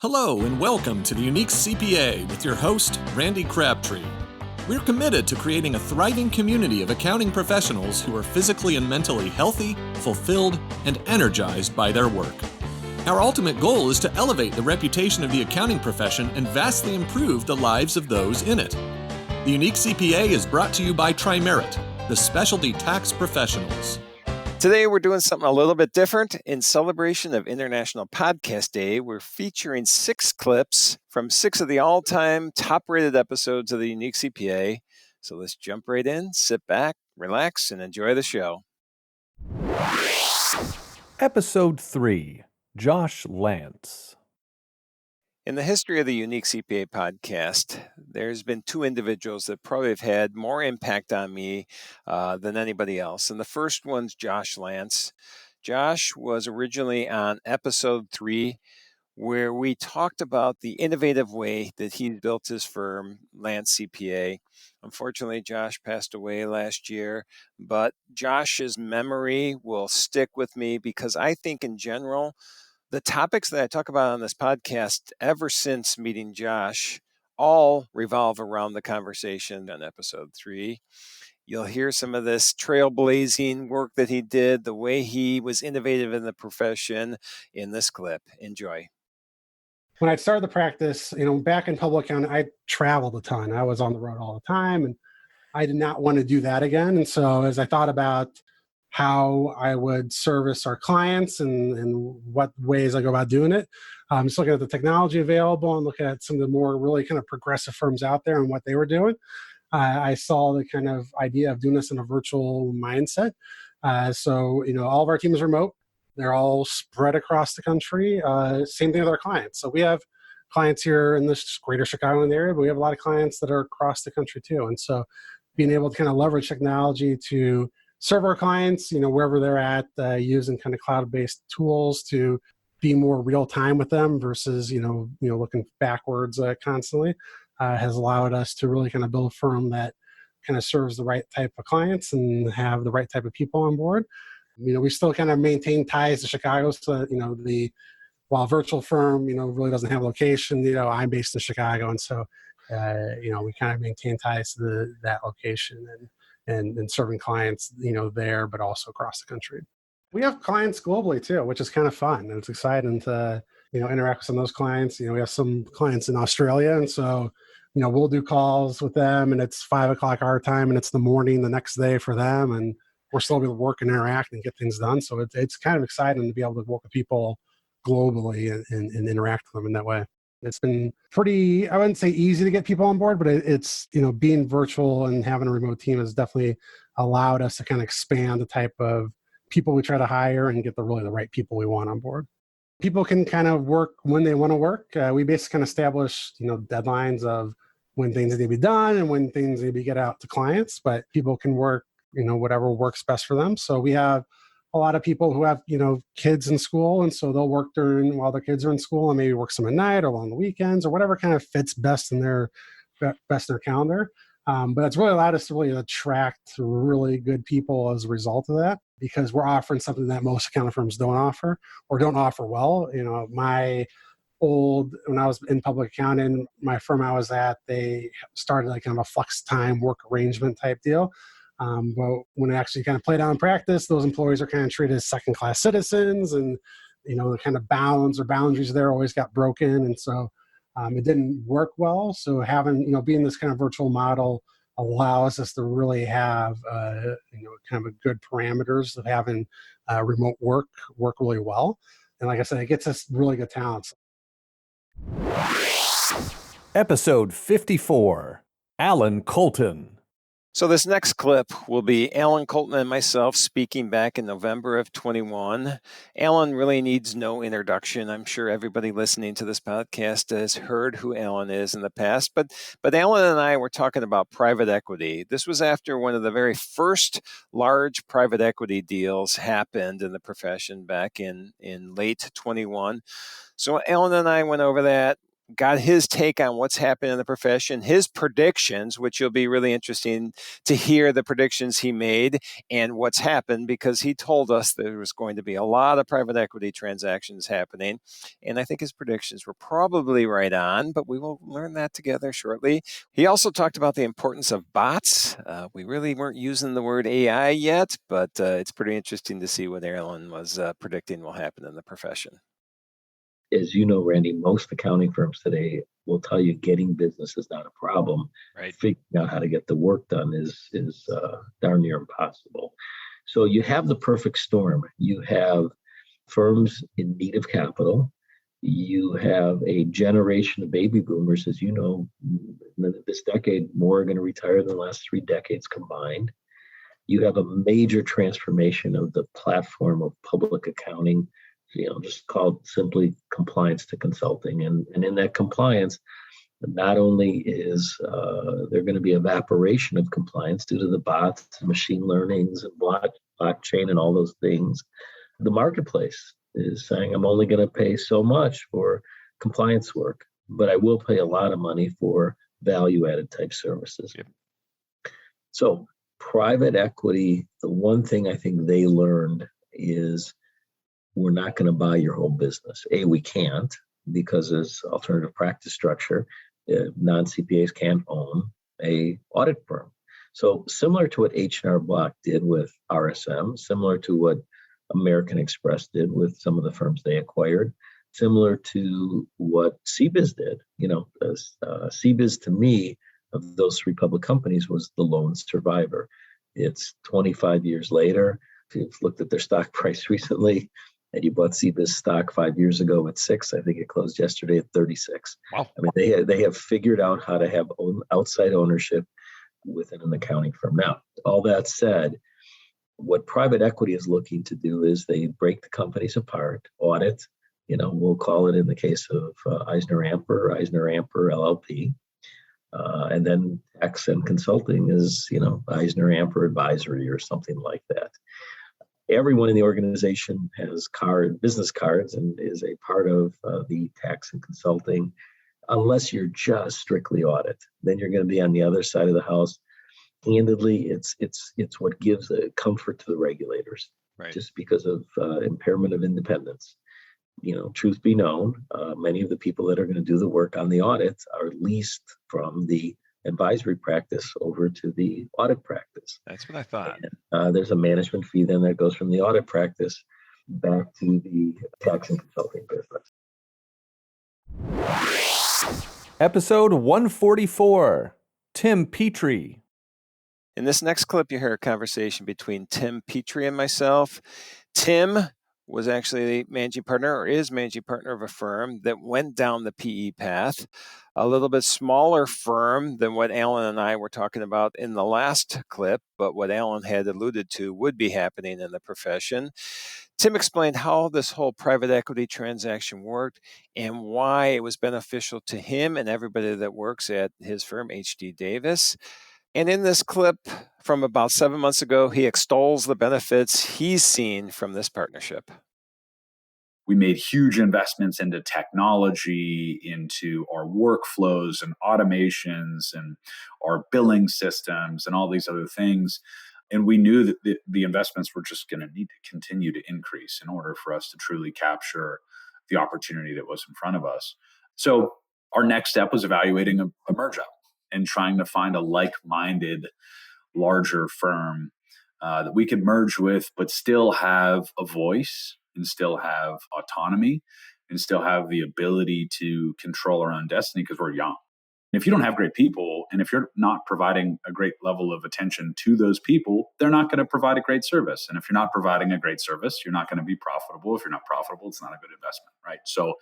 Hello and welcome to the Unique CPA with your host, Randy Crabtree. We're committed to creating a thriving community of accounting professionals who are physically and mentally healthy, fulfilled, and energized by their work. Our ultimate goal is to elevate the reputation of the accounting profession and vastly improve the lives of those in it. The Unique CPA is brought to you by Tri-Merit, the specialty tax professionals. Today, we're doing something a little bit different. In celebration of International Podcast Day, we're featuring 6 clips from 6 of the all-time top-rated episodes of the Unique CPA. So let's jump right in, sit back, relax, and enjoy the show. Episode 3, Josh Lance. In the history of the Unique CPA podcast, there's been 2 individuals that probably have had more impact on me than anybody else. And the first one's Josh Lance. Josh was originally on episode 3, where we talked about the innovative way that he built his firm, Lance CPA. Unfortunately, Josh passed away last year, but Josh's memory will stick with me because I think in general, the topics that I talk about on this podcast ever since meeting Josh all revolve around the conversation on episode 3. You'll hear some of this trailblazing work that he did, the way he was innovative in the profession in this clip. Enjoy. When I started the practice, back in public accounting, I traveled a ton. I was on the road all the time, and I did not want to do that again. And so as I thought about how I would service our clients and what ways I go about doing it, just looking at the technology available and looking at some of the more really kind of progressive firms out there and what they were doing, I saw the kind of idea of doing this in a virtual mindset. So all of our team is remote. They're all spread across the country. Same thing with our clients. So we have clients here in this greater Chicagoland area, but we have a lot of clients that are across the country too. And so being able to kind of leverage technology to serve our clients, wherever they're at, using kind of cloud-based tools to be more real time with them versus, looking backwards constantly, has allowed us to really kind of build a firm that kind of serves the right type of clients and have the right type of people on board. We still kind of maintain ties to Chicago. So, while virtual firm, really doesn't have a location, I'm based in Chicago. And so, we kind of maintain ties to that location and serving clients, there, but also across the country. We have clients globally too, which is kind of fun. And it's exciting to, interact with some of those clients. We have some clients in Australia. And so, we'll do calls with them and it's 5:00 our time and it's the morning the next day for them. And we're still able to work and interact and get things done. So it's kind of exciting to be able to work with people globally and interact with them in that way. It's been pretty, I wouldn't say easy to get people on board, but it's, being virtual and having a remote team has definitely allowed us to kind of expand the type of people we try to hire and get the right people we want on board. People can kind of work when they want to work. We basically kind of establish, deadlines of when things need to be done and when things need to be get out to clients, but people can work, whatever works best for them. So we have a lot of people who have, kids in school. And so they'll work while their kids are in school and maybe work some at night or on the weekends or whatever kind of fits best in their calendar. But it's really allowed us to really attract really good people as a result of that, because we're offering something that most accounting firms don't offer or don't offer well. When I was in public accounting, my firm I was at, they started like kind of a flex time work arrangement type deal. But when it actually kind of played out in practice, those employees are kind of treated as second-class citizens, and the kind of boundaries there always got broken, and so it didn't work well. So having being this kind of virtual model allows us to really have kind of a good parameters of having remote work really well, and like I said, it gets us really good talents. Episode 54, Alan Colton. So this next clip will be Alan Colton and myself speaking back in November of 21. Alan really needs no introduction. I'm sure everybody listening to this podcast has heard who Alan is in the past, but Alan and I were talking about private equity. This was after one of the very first large private equity deals happened in the profession back in late 21. So Alan and I went over that. got his take on what's happening in the profession, his predictions, which will be really interesting to hear the predictions he made and what's happened, because he told us there was going to be a lot of private equity transactions happening. And I think his predictions were probably right on, but we will learn that together shortly. He also talked about the importance of bots. We really weren't using the word AI yet, but it's pretty interesting to see what Alan was predicting will happen in the profession. As you know, Randy, most accounting firms today will tell you getting business is not a problem. Right. Figuring out how to get the work done is darn near impossible. So you have the perfect storm. You have firms in need of capital. You have a generation of baby boomers, as you know, this decade, more are going to retire than the last 3 decades combined. You have a major transformation of the platform of public accounting, just called simply compliance to consulting. And in that compliance, not only is there going to be evaporation of compliance due to the bots, machine learnings, and blockchain and all those things, the marketplace is saying, I'm only going to pay so much for compliance work, but I will pay a lot of money for value-added type services. Yep. So private equity, the one thing I think they learned is we're not going to buy your whole business. We can't, because as alternative practice structure, non-CPAs can't own a audit firm. So similar to what H&R Block did with RSM, similar to what American Express did with some of the firms they acquired, similar to what CBIZ did. CBIZ to me, of those 3 public companies, was the lone survivor. It's 25 years later. If you've looked at their stock price recently, and you bought CBIZ stock 5 years ago at 6, I think it closed yesterday at 36. Wow. I mean, they have figured out how to have outside ownership within an accounting firm. Now, all that said, what private equity is looking to do is they break the companies apart, audit, we'll call it, in the case of EisnerAmper LLP. And then tax and consulting is, EisnerAmper Advisory or something like that. Everyone in the organization has business cards and is a part of the tax and consulting, unless you're just strictly audit. Then you're going to be on the other side of the house. Candidly, it's what gives a comfort to the regulators, right, just because of impairment of independence. Truth be known, many of the people that are going to do the work on the audit are leased from the advisory practice over to the audit practice. That's what I thought. And, there's a management fee then that goes from the audit practice back to the tax and consulting business. Episode 144, Tim Petrie. In this next clip, you hear a conversation between Tim Petrie and myself. Tim was actually managing partner, or is managing partner, of a firm that went down the PE path, a little bit smaller firm than what Alan and I were talking about in the last clip, but what Alan had alluded to would be happening in the profession. Tim explained how this whole private equity transaction worked and why it was beneficial to him and everybody that works at his firm, H.D. Davis. And in this clip from about 7 months ago, he extols the benefits he's seen from this partnership. We made huge investments into technology, into our workflows and automations and our billing systems and all these other things. And we knew that the investments were just going to need to continue to increase in order for us to truly capture the opportunity that was in front of us. So our next step was evaluating a merge out and trying to find a like-minded, larger firm that we could merge with, but still have a voice and still have autonomy and still have the ability to control our own destiny, because we're young. And if you don't have great people, and if you're not providing a great level of attention to those people, they're not going to provide a great service. And if you're not providing a great service, you're not going to be profitable. If you're not profitable, it's not a good investment, right? So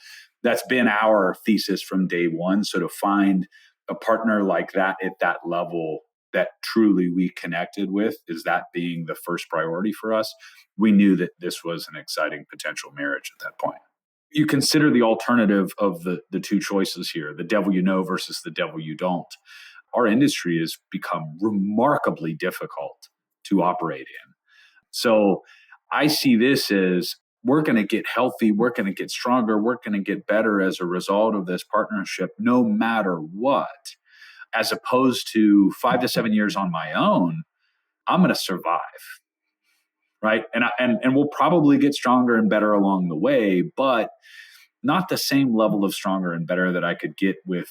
that's been our thesis from day one. So to find a partner like that at that level that truly we connected with, is that being the first priority for us. We knew that this was an exciting potential marriage at that point. You consider the alternative of the two choices here, the devil you know versus the devil you don't. Our industry has become remarkably difficult to operate in. So I see this as we're going to get healthy, we're going to get stronger, we're going to get better as a result of this partnership, no matter what, as opposed to 5 to 7 years on my own, I'm going to survive. Right. And we'll probably get stronger and better along the way, but not the same level of stronger and better that I could get with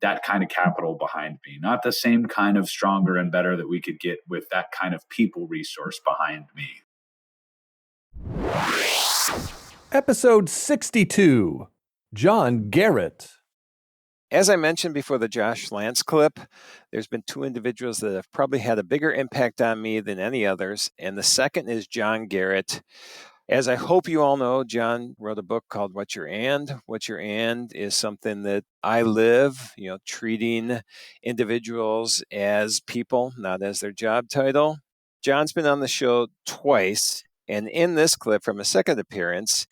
that kind of capital behind me, not the same kind of stronger and better that we could get with that kind of people resource behind me. Episode 62, John Garrett. As I mentioned before the Josh Lance clip, there's been two individuals that have probably had a bigger impact on me than any others, and the second is John Garrett. As I hope you all know, John wrote a book called What's Your And? What's Your And is something that I live, treating individuals as people, not as their job title. John's been on the show twice, and in this clip from a second appearance,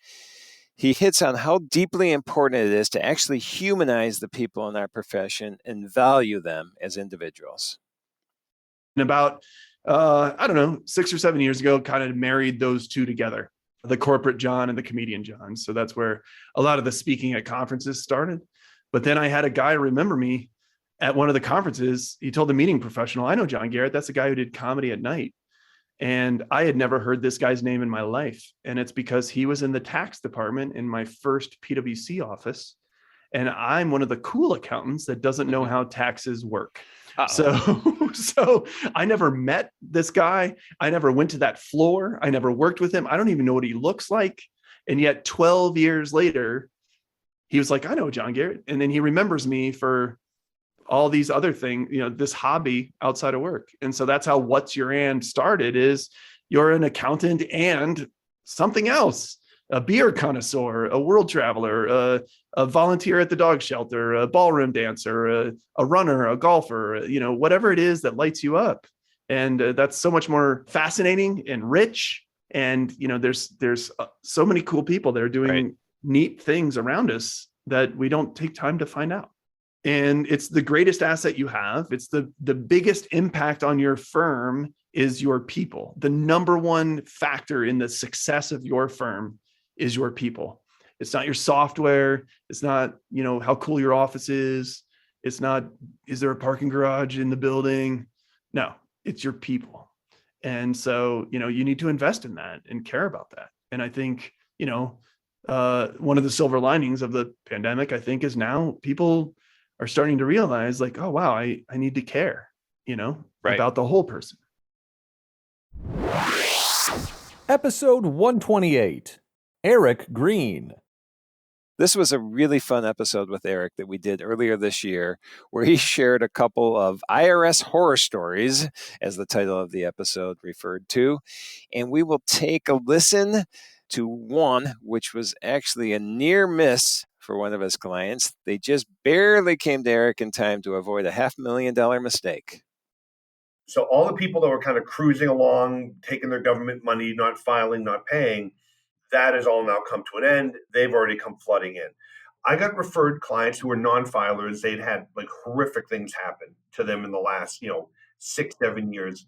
he hits on how deeply important it is to actually humanize the people in our profession and value them as individuals. And about, 6 or 7 years ago, kind of married those two together, the corporate John and the comedian John. So that's where a lot of the speaking at conferences started. But then I had a guy remember me at one of the conferences. He told the meeting professional, I know John Garrett. That's the guy who did Comedy at Night. And I had never heard this guy's name in my life. And it's because he was in the tax department in my first PwC office. And I'm one of the cool accountants that doesn't know how taxes work. So I never met this guy. I never went to that floor. I never worked with him. I don't even know what he looks like. And yet 12 years later, he was like, I know John Garrett. And then he remembers me for all these other things, this hobby outside of work. And so that's how What's Your And started, is you're an accountant and something else, a beer connoisseur, a world traveler, a volunteer at the dog shelter, a ballroom dancer, a runner, a golfer, whatever it is that lights you up. And that's so much more fascinating and rich. And, there's so many cool people that are doing neat things around us that we don't take time to find out. And it's the greatest asset you have. It's the biggest impact on your firm is your people. The number one factor in the success of your firm is your people. It's not your software. It's not, how cool your office is. It's not, is there a parking garage in the building? No, it's your people. And so, you need to invest in that and care about that. And I think, one of the silver linings of the pandemic, I think, is now people are starting to realize, like, oh, wow, I need to care, about the whole person. Episode 128, Eric Green. This was a really fun episode with Eric that we did earlier this year, where he shared a couple of IRS horror stories, as the title of the episode referred to. And we will take a listen to one, which was actually a near miss for one of his clients. They just barely came to Eric in time to avoid a $500,000 mistake. So all the people that were kind of cruising along, taking their government money, not filing, not paying, that has all now come to an end. They've already come flooding in. I got referred clients who were non-filers. They'd had like horrific things happen to them in the last, 6-7 years.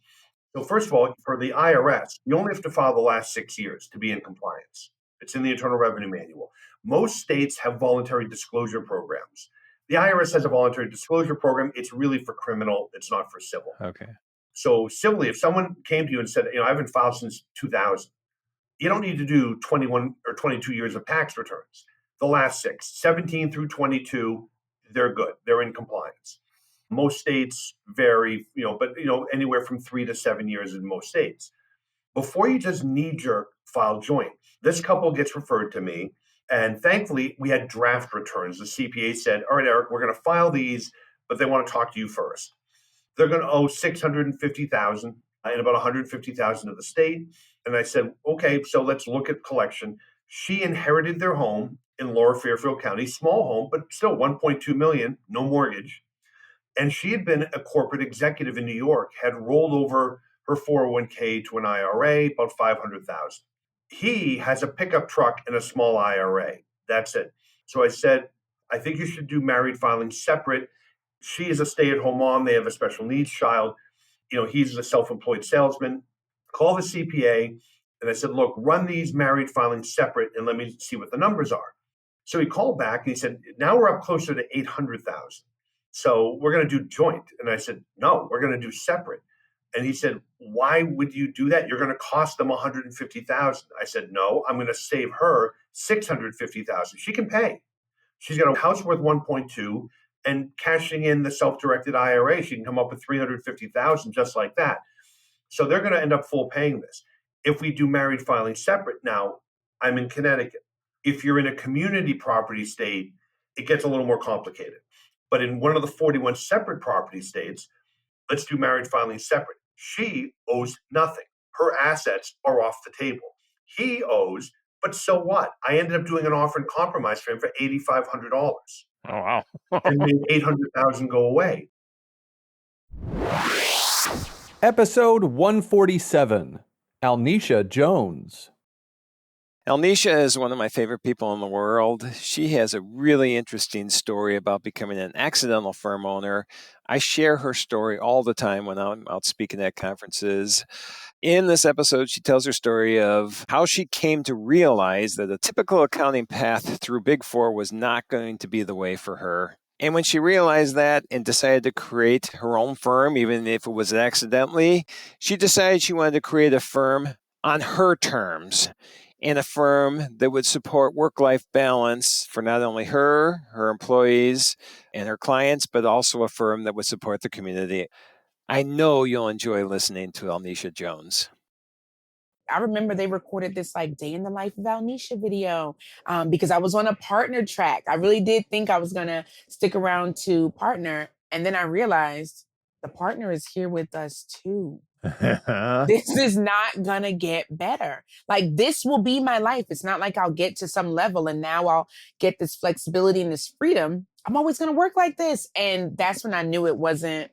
So first of all, for the IRS, you only have to file the last 6 years to be in compliance. It's in the Internal Revenue Manual. Most states have voluntary disclosure programs. The IRS has a voluntary disclosure program. It's really for criminal. It's not for civil. Okay. So civilly, if someone came to you and said, I haven't filed since 2000, you don't need to do 21 or 22 years of tax returns. The last 6, 17 through 22, they're good. They're in compliance. Most states vary, but anywhere from 3 to 7 years in most states. Before you just knee-jerk file joint, this couple gets referred to me, and thankfully we had draft returns. The CPA said, all right, Eric, we're going to file these, but they want to talk to you first. They're going to owe $650,000 and about $150,000 to the state. And I said, okay, so let's look at collection. She inherited their home in Lower Fairfield County, small home, but still $1.2 million, no mortgage. And she had been a corporate executive in New York, had rolled over her 401k to an IRA, about $500,000. He has a pickup truck and a small IRA. That's it. So I said, I think you should do married filing separate. She is a stay-at-home mom. They have a special needs child. He's a self-employed salesman. Call the CPA. And I said, look, run these married filings separate and let me see what the numbers are. So he called back and he said, now we're up closer to 800,000. So we're going to do joint. And I said, no, we're going to do separate. And he said, why would you do that? You're going to cost them 150,000. I said, no, I'm going to save her 650,000. She can pay. She's got a house worth 1.2, and cashing in the self-directed IRA, she can come up with 350,000 just like that. So they're going to end up full paying this. If we do married filing separate, now I'm in Connecticut. If you're in a community property state, it gets a little more complicated. But in one of the 41 separate property states, let's do married filing separate. She owes nothing. Her assets are off the table. He owes, but so what? I ended up doing an offer and compromise for him for $8,500. Oh, wow. And made 800,000 go away. Episode 147, Alnisha Jones. Alnisha is one of my favorite people in the world. She has a really interesting story about becoming an accidental firm owner. I share her story all the time when I'm out speaking at conferences. In this episode, she tells her story of how she came to realize that a typical accounting path through Big Four was not going to be the way for her. And when she realized that and decided to create her own firm, even if it was accidentally, she decided she wanted to create a firm on her terms, and a firm that would support work-life balance for not only her employees, and her clients, but also a firm that would support the community. I know you'll enjoy listening to Alnisha Jones. I remember they recorded this like day in the life of Alnisha video because I was on a partner track. I really did think I was going to stick around to partner. And then I realized the partner is here with us too. This is not going to get better. Like, this will be my life. It's not like I'll get to some level and now I'll get this flexibility and this freedom. I'm always going to work like this. And that's when I knew it wasn't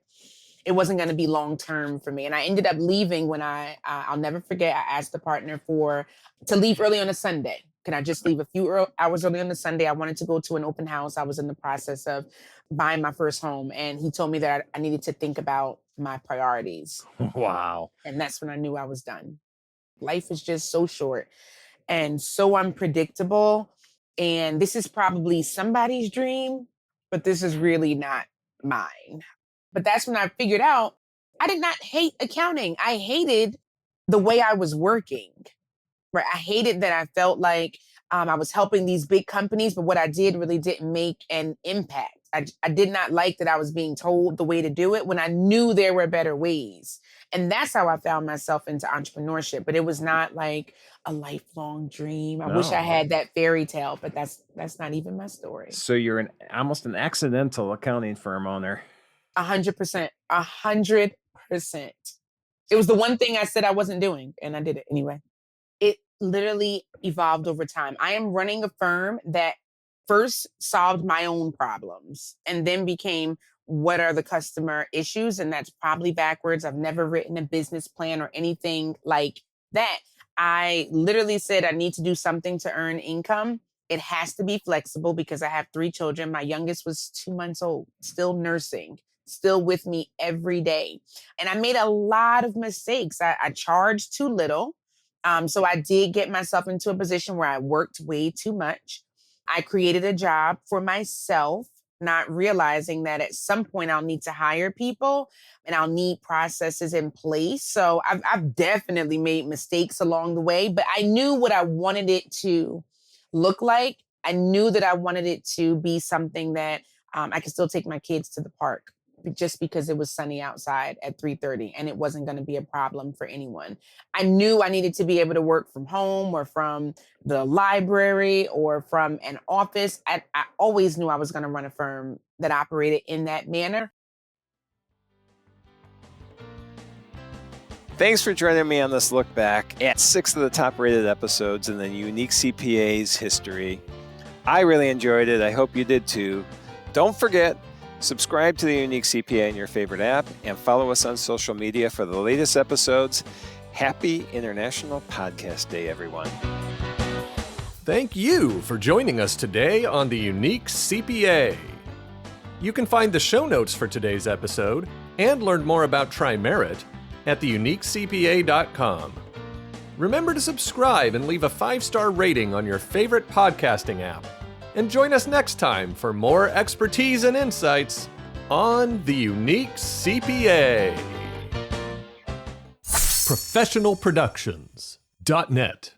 going to be long-term for me. And I ended up leaving when I'll never forget, I asked the partner to leave early on a Sunday. Can I just leave a few hours early on the Sunday? I wanted to go to an open house. I was in the process of buying my first home. And he told me that I needed to think about my priorities. Wow. And that's when I knew I was done. Life is just so short and so unpredictable. And this is probably somebody's dream, but this is really not mine. But that's when I figured out I did not hate accounting. I hated the way I was working, right? I hated that I felt like I was helping these big companies, but what I did really didn't make an impact. I did not like that I was being told the way to do it when I knew there were better ways. And that's how I found myself into entrepreneurship. But it was not like a lifelong dream. I wish I had that fairy tale, but that's not even my story. So you're almost an accidental accounting firm owner. 100%. 100%. It was the one thing I said I wasn't doing, and I did it anyway. It literally evolved over time. I am running a firm that first solved my own problems and then became what are the customer issues? And that's probably backwards. I've never written a business plan or anything like that. I literally said I need to do something to earn income. It has to be flexible because I have 3 children. My youngest was 2 months old, still nursing, still with me every day. And I made a lot of mistakes. I charged too little. So I did get myself into a position where I worked way too much. I created a job for myself, not realizing that at some point I'll need to hire people and I'll need processes in place. So I've definitely made mistakes along the way, but I knew what I wanted it to look like. I knew that I wanted it to be something that I could still take my kids to the park just because it was sunny outside at 3:30 and it wasn't going to be a problem for anyone. I knew I needed to be able to work from home or from the library or from an office. I always knew I was going to run a firm that operated in that manner. Thanks for joining me on this look back at 6 of the top rated episodes in the Unique CPA's history. I really enjoyed it. I hope you did too. Don't forget, subscribe to the Unique CPA in your favorite app and follow us on social media for the latest episodes. Happy International Podcast Day, everyone. Thank you for joining us today on the Unique CPA. You can find the show notes for today's episode and learn more about TriMerit at theuniquecpa.com. Remember to subscribe and leave a 5-star rating on your favorite podcasting app. And join us next time for more expertise and insights on the Unique CPA. ProfessionalProductions.net